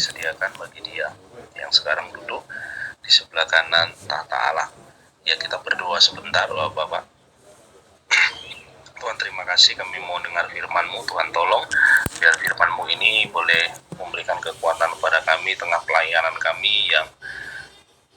disediakan bagi dia yang sekarang duduk di sebelah kanan tahta Allah. Ya, kita berdoa sebentar, Bapak. Tuhan, terima kasih, kami mau dengar firman-Mu. Tuhan, tolong biar firman-Mu ini boleh memberikan kekuatan kepada kami tengah pelayanan kami yang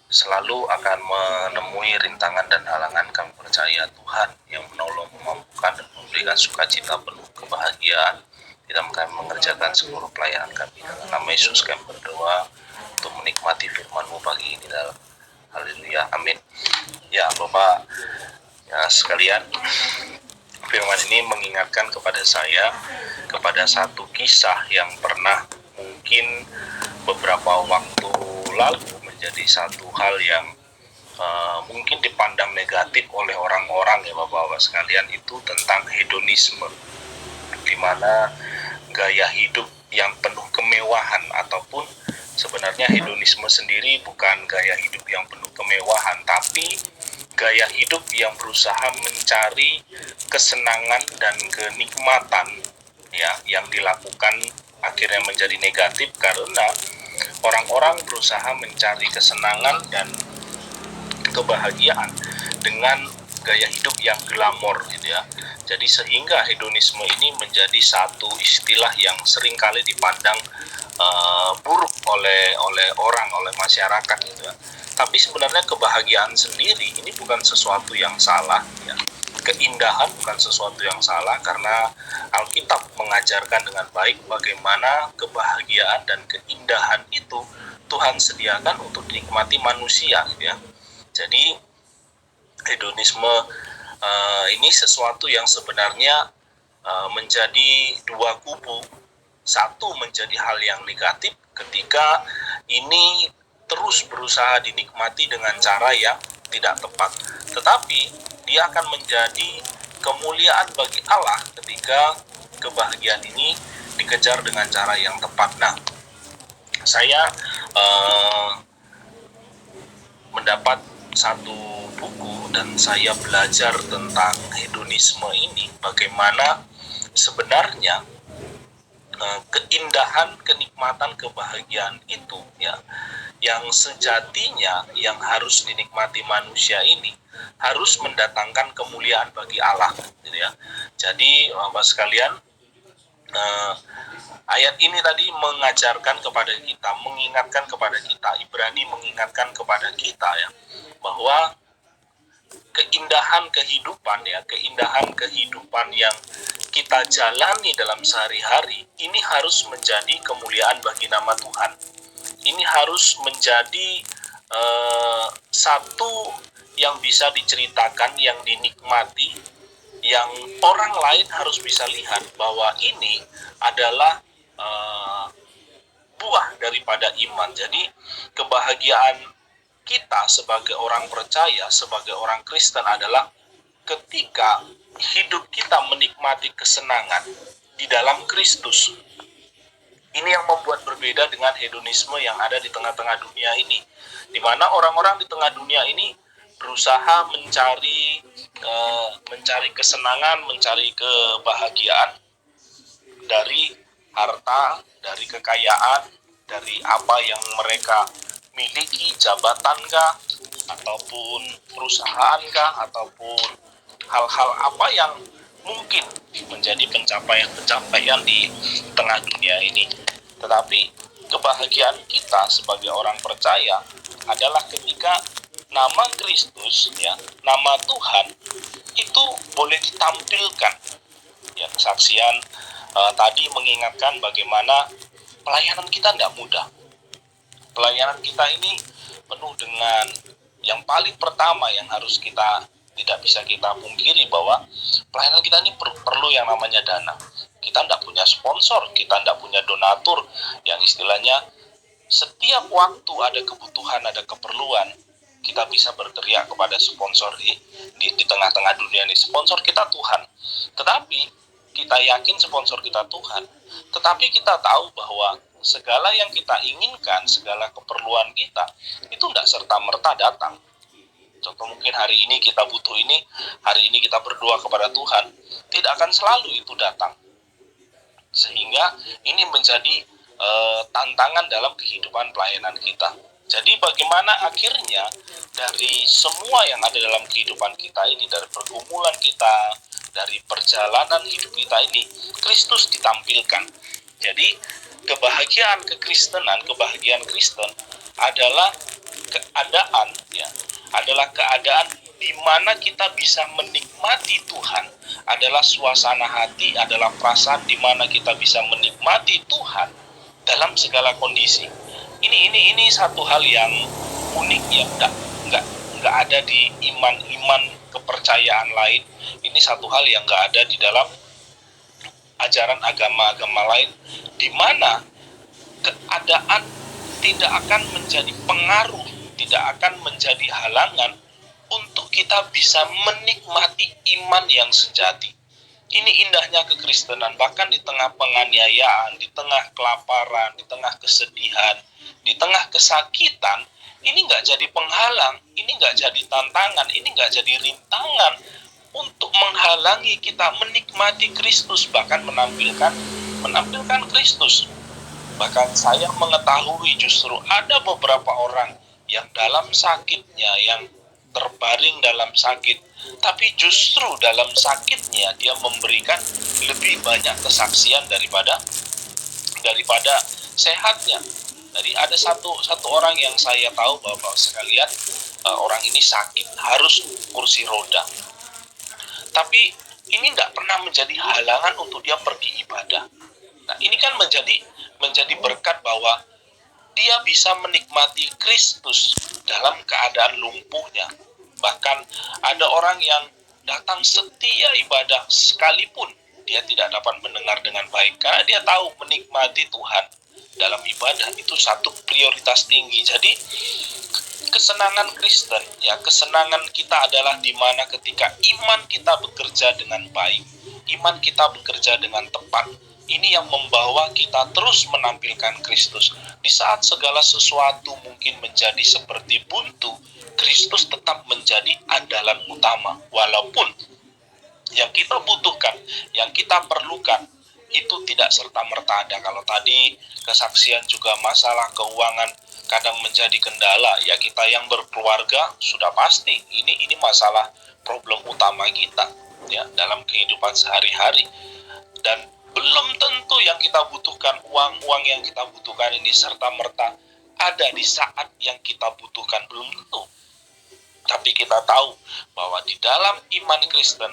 selalu akan menemui rintangan dan halangan. Kami percaya Tuhan yang menolong, memampukan, dan memberikan sukacita penuh kebahagiaan di dalam kami mengerjakan seluruh pelayanan kami. Dalam nama Yesus kami berdoa untuk menikmati firman-Mu pagi ini. Dalam haleluya, amin. Ya Bapak ya sekalian, firman ini mengingatkan kepada saya kepada satu kisah yang pernah mungkin beberapa waktu lalu menjadi satu hal yang mungkin dipandang negatif oleh orang-orang ya Bapak-Bapak sekalian, itu tentang hedonisme, di mana gaya hidup yang penuh kemewahan, ataupun sebenarnya hedonisme sendiri bukan gaya hidup yang penuh kemewahan, tapi gaya hidup yang berusaha mencari kesenangan dan kenikmatan ya, yang dilakukan akhirnya menjadi negatif karena orang-orang berusaha mencari kesenangan dan kebahagiaan dengan gaya hidup yang glamor gitu ya. Jadi sehingga hedonisme ini menjadi satu istilah yang seringkali dipandang buruk oleh orang, oleh masyarakat gitu ya. Tapi sebenarnya kebahagiaan sendiri ini bukan sesuatu yang salah ya. Keindahan bukan sesuatu yang salah, karena Alkitab mengajarkan dengan baik bagaimana kebahagiaan dan keindahan itu Tuhan sediakan untuk dinikmati manusia gitu ya. Jadi hedonisme ini sesuatu yang sebenarnya menjadi dua kubu. Satu, menjadi hal yang negatif ketika ini terus berusaha dinikmati dengan cara yang tidak tepat. Tetapi dia akan menjadi kemuliaan bagi Allah ketika kebahagiaan ini dikejar dengan cara yang tepat. Nah, saya mendapat satu buku dan saya belajar tentang hedonisme ini, bagaimana sebenarnya keindahan, kenikmatan, kebahagiaan itu ya, yang sejatinya yang harus dinikmati manusia ini harus mendatangkan kemuliaan bagi Allah gitu ya. Jadi Bapak sekalian, ayat ini tadi mengajarkan kepada kita, mengingatkan kepada kita, Ibrani mengingatkan kepada kita ya, bahwa keindahan kehidupan ya, keindahan kehidupan yang kita jalani dalam sehari-hari ini harus menjadi kemuliaan bagi nama Tuhan. Ini harus menjadi satu yang bisa diceritakan, yang dinikmati, yang orang lain harus bisa lihat bahwa ini adalah buah daripada iman. Jadi kebahagiaan kita sebagai orang percaya, sebagai orang Kristen adalah ketika hidup kita menikmati kesenangan di dalam Kristus. Ini yang membuat berbeda dengan hedonisme yang ada di tengah-tengah dunia ini, di mana orang-orang di tengah dunia ini berusaha mencari kesenangan, mencari kebahagiaan dari harta, dari kekayaan, dari apa yang mereka miliki, jabatankah, ataupun perusahaankah, ataupun hal-hal apa yang mungkin menjadi pencapaian di tengah dunia ini. Tetapi kebahagiaan kita sebagai orang percaya adalah ketika nama Kristus ya, nama Tuhan itu boleh ditampilkan ya. Kesaksian tadi mengingatkan bagaimana pelayanan kita tidak mudah. Pelayanan kita ini penuh dengan yang paling pertama yang harus kita tidak bisa kita pungkiri, bahwa pelayanan kita ini perlu yang namanya dana. Kita tidak punya sponsor, kita tidak punya donatur yang istilahnya setiap waktu ada kebutuhan, ada keperluan, kita bisa berteriak kepada sponsor di tengah-tengah dunia ini. Sponsor kita Tuhan. Tetapi kita yakin sponsor kita Tuhan. Tetapi kita tahu bahwa segala yang kita inginkan, segala keperluan kita itu tidak serta-merta datang. Contoh, mungkin hari ini kita butuh ini, hari ini kita berdoa kepada Tuhan, tidak akan selalu itu datang. Sehingga ini menjadi tantangan dalam kehidupan pelayanan kita. Jadi bagaimana akhirnya dari semua yang ada dalam kehidupan kita ini, dari pergumulan kita, dari perjalanan hidup kita ini, Kristus ditampilkan. Jadi kebahagiaan kekristenan, kebahagiaan Kristen adalah keadaan, ya, adalah keadaan di mana kita bisa menikmati Tuhan, adalah suasana hati, adalah perasaan di mana kita bisa menikmati Tuhan dalam segala kondisi. Ini satu hal yang unik, ya, nggak ada di iman kepercayaan lain. Ini satu hal yang nggak ada di dalam ajaran agama-agama lain, di mana keadaan tidak akan menjadi pengaruh, tidak akan menjadi halangan untuk kita bisa menikmati iman yang sejati. Ini indahnya kekristenan, bahkan di tengah penganiayaan, di tengah kelaparan, di tengah kesedihan, di tengah kesakitan, ini nggak jadi penghalang, ini nggak jadi tantangan, ini nggak jadi rintangan untuk menghalangi kita menikmati Kristus, bahkan menampilkan Kristus. Bahkan saya mengetahui justru ada beberapa orang yang dalam sakitnya, yang terbaring dalam sakit, tapi justru dalam sakitnya dia memberikan lebih banyak kesaksian daripada sehatnya. Jadi ada satu orang yang saya tahu, Bapak sekalian, orang ini sakit, harus kursi roda, tapi ini tidak pernah menjadi halangan untuk dia pergi ibadah. Nah, ini kan menjadi berkat bahwa dia bisa menikmati Kristus dalam keadaan lumpuhnya. Bahkan ada orang yang datang setia ibadah sekalipun dia tidak dapat mendengar dengan baik, karena dia tahu menikmati Tuhan dalam ibadah itu satu prioritas tinggi. Jadi kesenangan Kristen, ya, kesenangan kita adalah di mana ketika iman kita bekerja dengan baik, iman kita bekerja dengan tepat. Ini yang membawa kita terus menampilkan Kristus. Di saat segala sesuatu mungkin menjadi seperti buntu, Kristus tetap menjadi andalan utama. Walaupun yang kita butuhkan, yang kita perlukan, itu tidak serta-merta ada. Kalau tadi kesaksian juga masalah keuangan kadang menjadi kendala, ya kita yang berkeluarga sudah pasti ini masalah problem utama kita, ya, dalam kehidupan sehari-hari. Dan belum tentu yang kita butuhkan, uang yang kita butuhkan ini serta-merta ada di saat yang kita butuhkan, belum tentu. Tapi kita tahu bahwa di dalam iman Kristen,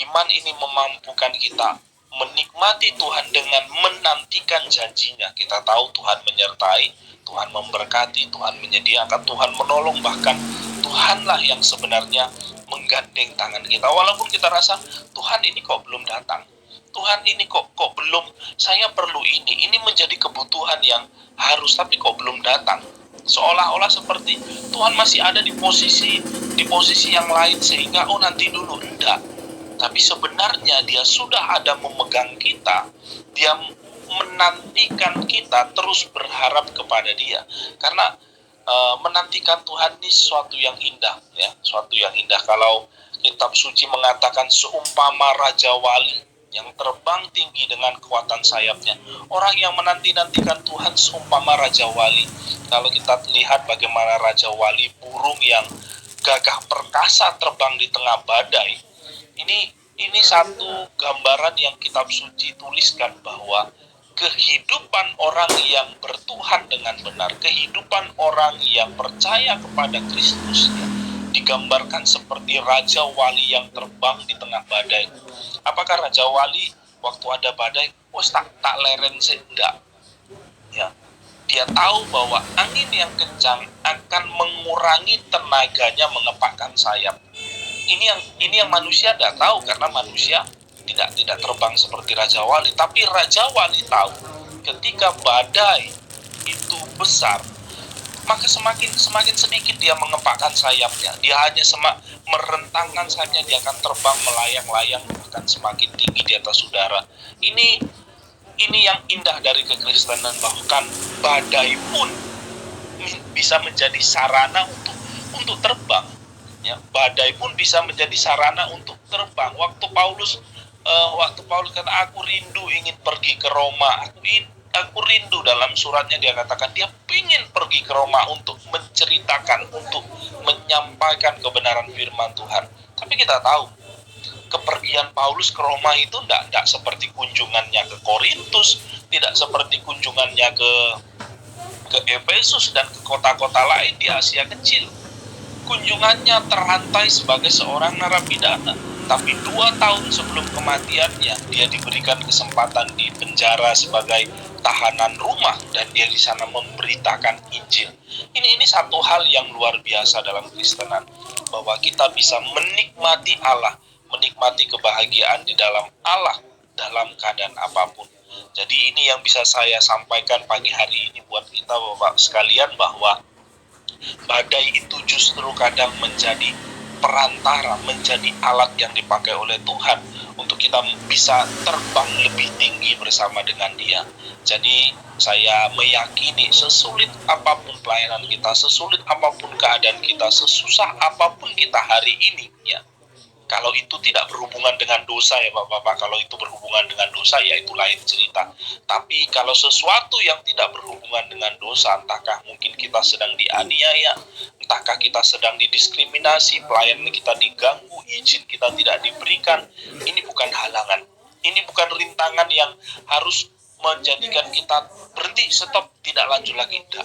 iman ini memampukan kita menikmati Tuhan dengan menantikan janjinya. Kita tahu Tuhan menyertai, Tuhan memberkati, Tuhan menyediakan, Tuhan menolong, bahkan Tuhanlah yang sebenarnya menggandeng tangan kita. Walaupun kita rasa Tuhan ini kok belum datang, Tuhan ini kok belum, saya perlu ini menjadi kebutuhan yang harus, tapi kok belum datang. Seolah-olah seperti Tuhan masih ada di posisi yang lain, sehingga nanti dulu. Enggak. Tapi sebenarnya dia sudah ada memegang kita, dia menantikan kita terus berharap kepada dia. Karena menantikan Tuhan ini sesuatu yang indah, ya, sesuatu yang indah. Kalau kitab suci mengatakan seumpama Raja Wali yang terbang tinggi dengan kekuatan sayapnya. Orang yang menanti-nantikan Tuhan seumpama Raja Wali. Kalau kita lihat bagaimana Raja Wali, burung yang gagah perkasa terbang di tengah badai. Ini satu gambaran yang kitab suci tuliskan bahwa kehidupan orang yang bertuhan dengan benar, kehidupan orang yang percaya kepada Kristus, ya, digambarkan seperti Raja Wali yang terbang di tengah badai. Apakah Raja Wali waktu ada badai, tak leren sih? Enggak. Ya. Dia tahu bahwa angin yang kencang akan mengurangi tenaganya mengepakkan sayap. Ini yang manusia tidak tahu, karena manusia tidak terbang seperti Raja Wali. Tapi Raja Wali tahu ketika badai itu besar, maka semakin sedikit dia mengepakkan sayapnya. Dia hanya merentangkan sayapnya, dia akan terbang melayang-layang bahkan semakin tinggi di atas udara. Ini yang indah dari kekristenan, bahkan badai pun bisa menjadi sarana untuk terbang. Ya, badai pun bisa menjadi sarana untuk terbang. Waktu Paulus kata, aku rindu ingin pergi ke Roma, aku rindu dalam suratnya dia katakan dia ingin pergi ke Roma untuk menceritakan, untuk menyampaikan kebenaran firman Tuhan. Tapi kita tahu kepergian Paulus ke Roma itu tidak seperti kunjungannya ke Korintus, tidak seperti kunjungannya ke Efesus dan ke kota-kota lain di Asia Kecil. Kunjungannya terhantai sebagai seorang narapidana, tapi 2 tahun sebelum kematiannya dia diberikan kesempatan di penjara sebagai tahanan rumah dan dia di sana memberitakan Injil. Ini satu hal yang luar biasa dalam Kristenan, bahwa kita bisa menikmati Allah, menikmati kebahagiaan di dalam Allah dalam keadaan apapun. Jadi ini yang bisa saya sampaikan pagi hari ini buat kita Bapak sekalian, bahwa badai itu justru kadang menjadi perantara, menjadi alat yang dipakai oleh Tuhan untuk kita bisa terbang lebih tinggi bersama dengan Dia. Jadi saya meyakini sesulit apapun pelayanan kita, sesulit apapun keadaan kita, sesusah apapun kita hari ini, ya, kalau itu tidak berhubungan dengan dosa ya Bapak-Bapak, kalau itu berhubungan dengan dosa ya itu lain cerita. Tapi kalau sesuatu yang tidak berhubungan dengan dosa, entahkah mungkin kita sedang dianiaya, entahkah kita sedang didiskriminasi, pelayanan kita diganggu, izin kita tidak diberikan, ini bukan halangan. Ini bukan rintangan yang harus menjadikan kita berhenti, stop, tidak lanjut lagi, tidak.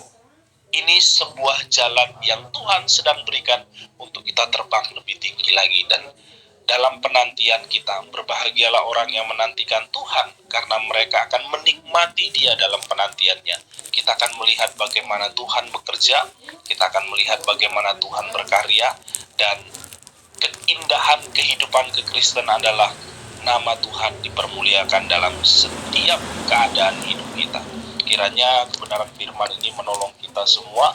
Ini sebuah jalan yang Tuhan sedang berikan untuk kita terbang lebih tinggi lagi. Dan dalam penantian kita, berbahagialah orang yang menantikan Tuhan, karena mereka akan menikmati Dia dalam penantiannya. Kita akan melihat bagaimana Tuhan bekerja, kita akan melihat bagaimana Tuhan berkarya, dan keindahan kehidupan kekristen adalah nama Tuhan dipermuliakan dalam setiap keadaan hidup kita. Kiranya kebenaran firman ini menolong kita semua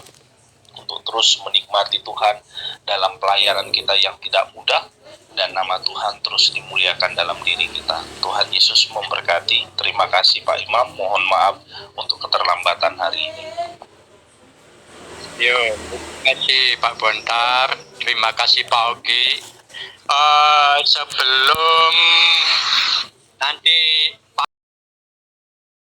untuk terus menikmati Tuhan dalam pelayanan kita yang tidak mudah, dan nama Tuhan terus dimuliakan dalam diri kita. Tuhan Yesus memberkati. Terima kasih Pak Imam, mohon maaf untuk keterlambatan hari ini. Terima kasih Pak Bontar, terima kasih Pak Ogi. Sebelum nanti